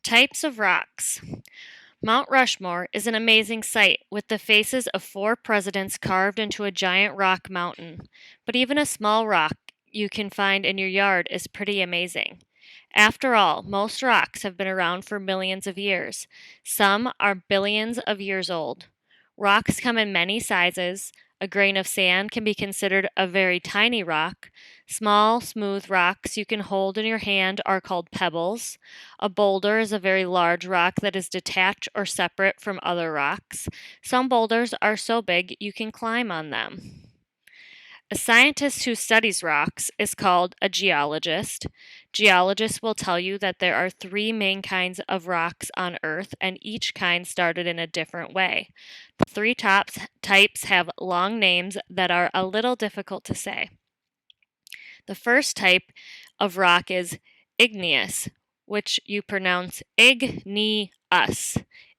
Types of rocks. Mount Rushmore is an amazing sight with the faces of 4 presidents carved into a giant rock mountain. But even a small rock you can find in your yard is pretty amazing. After all, most rocks have been around for millions of years. Some are billions of years old. Rocks come in many sizes. A grain of sand can be considered a very tiny rock. Small, smooth rocks you can hold in your hand are called pebbles. A boulder is a very large rock that is detached or separate from other rocks. Some boulders are so big you can climb on them. A scientist who studies rocks is called a geologist. Geologists will tell you that there are 3 main kinds of rocks on Earth, and each kind started in a different way. The 3 types have long names that are a little difficult to say. The first type of rock is igneous, which you pronounce igneous.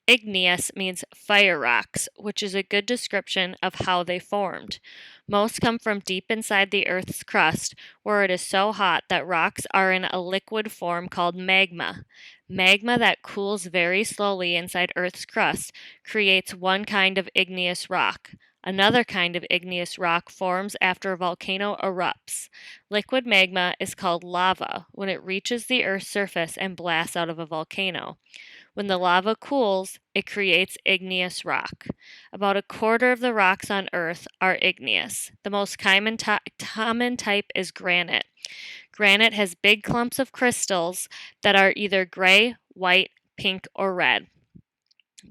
Igneous means fire rocks, which is a good description of how they formed. Most come from deep inside the Earth's crust, where it is so hot that rocks are in a liquid form called magma. Magma that cools very slowly inside Earth's crust creates one kind of igneous rock. Another kind of igneous rock forms after a volcano erupts. Liquid magma is called lava when it reaches the Earth's surface and blasts out of a volcano. When the lava cools, it creates igneous rock. About a quarter of the rocks on Earth are igneous. The most common type is granite. Granite has big clumps of crystals that are either gray, white, pink, or red.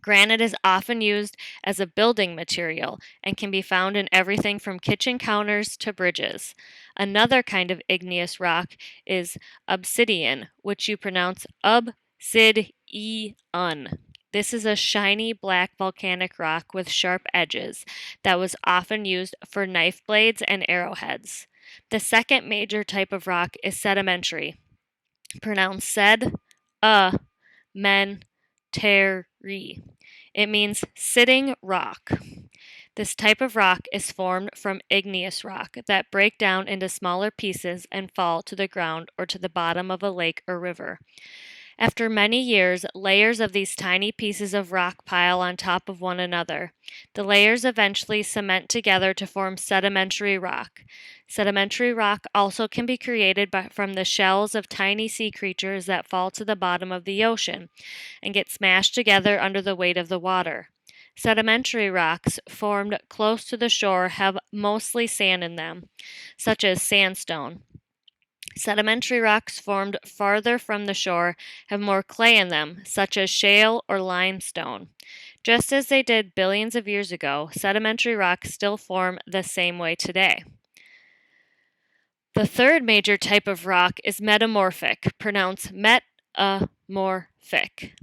Granite is often used as a building material and can be found in everything from kitchen counters to bridges. Another kind of igneous rock is obsidian, which you pronounce obsidian. This is a shiny black volcanic rock with sharp edges that was often used for knife blades and arrowheads. The second major type of rock is sedimentary, pronounced sedimentary. It means sitting rock. This type of rock is formed from igneous rock that break down into smaller pieces and fall to the ground or to the bottom of a lake or river. After many years, layers of these tiny pieces of rock pile on top of one another. The layers eventually cement together to form sedimentary rock. Sedimentary rock also can be created from the shells of tiny sea creatures that fall to the bottom of the ocean and get smashed together under the weight of the water. Sedimentary rocks formed close to the shore have mostly sand in them, such as sandstone. Sedimentary rocks formed farther from the shore have more clay in them, such as shale or limestone. Just as they did billions of years ago, sedimentary rocks still form the same way today. The third major type of rock is metamorphic, pronounced metamorphic.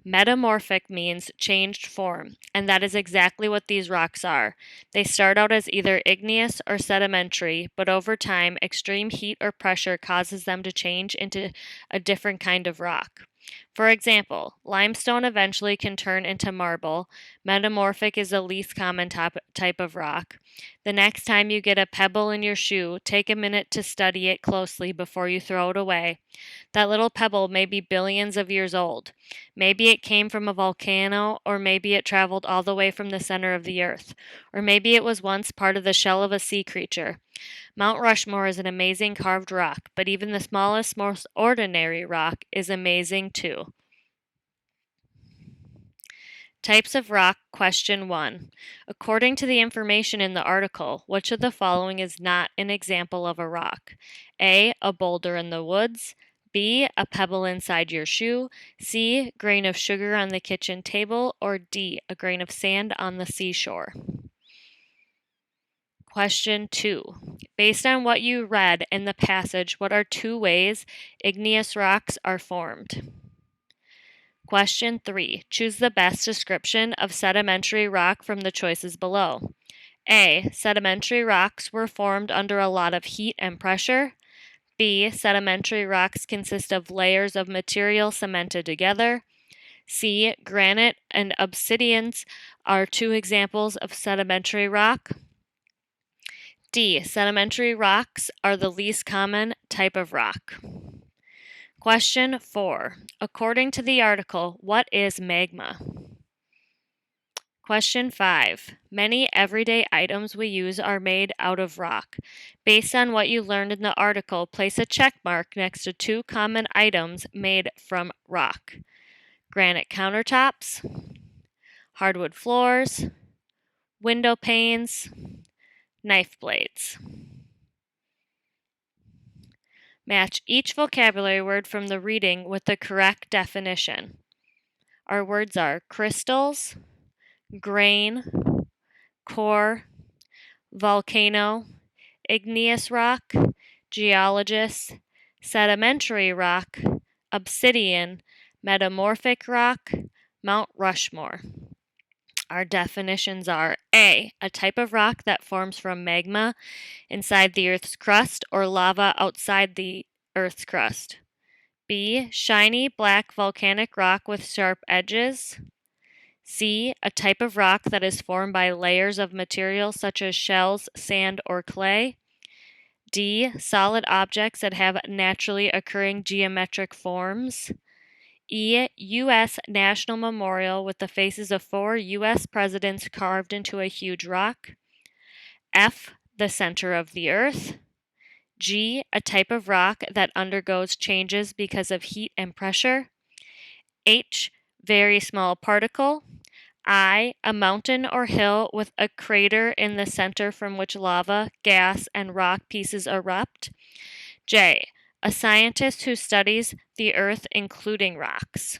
Metamorphic means changed form, and that is exactly what these rocks are. They start out as either igneous or sedimentary, but over time, extreme heat or pressure causes them to change into a different kind of rock. For example, limestone eventually can turn into marble. Metamorphic is the least common type of rock. The next time you get a pebble in your shoe, take a minute to study it closely before you throw it away. That little pebble may be billions of years old. Maybe it came from a volcano, or maybe it traveled all the way from the center of the earth, or maybe it was once part of the shell of a sea creature. Mount Rushmore is an amazing carved rock, but even the smallest, most ordinary rock is amazing too. Types of rock, question 1. According to the information in the article, which of the following is not an example of a rock? A boulder in the woods. B, a pebble inside your shoe. C, grain of sugar on the kitchen table. Or D, a grain of sand on the seashore. Question 2. Based on what you read in the passage, what are 2 ways igneous rocks are formed? Question 3. Choose the best description of sedimentary rock from the choices below. A. Sedimentary rocks were formed under a lot of heat and pressure. B. Sedimentary rocks consist of layers of material cemented together. C. Granite and obsidians are 2 examples of sedimentary rock. D. Sedimentary rocks are the least common type of rock. Question 4. According to the article, what is magma? Question 5. Many everyday items we use are made out of rock. Based on what you learned in the article, place a check mark next to 2 common items made from rock: granite countertops, hardwood floors, window panes, knife blades. Match each vocabulary word from the reading with the correct definition. Our words are crystals, grain, core, volcano, igneous rock, geologist, sedimentary rock, obsidian, metamorphic rock, Mount Rushmore. Our definitions are: A, a type of rock that forms from magma inside the Earth's crust or lava outside the Earth's crust. B, shiny black volcanic rock with sharp edges. C, a type of rock that is formed by layers of material such as shells, sand, or clay. D, solid objects that have naturally occurring geometric forms. E, U.S. National Memorial with the faces of 4 U.S. presidents carved into a huge rock. F, the center of the Earth. G, a type of rock that undergoes changes because of heat and pressure. H, very small particle. I, a mountain or hill with a crater in the center from which lava, gas, and rock pieces erupt. J, a scientist who studies the Earth, including rocks.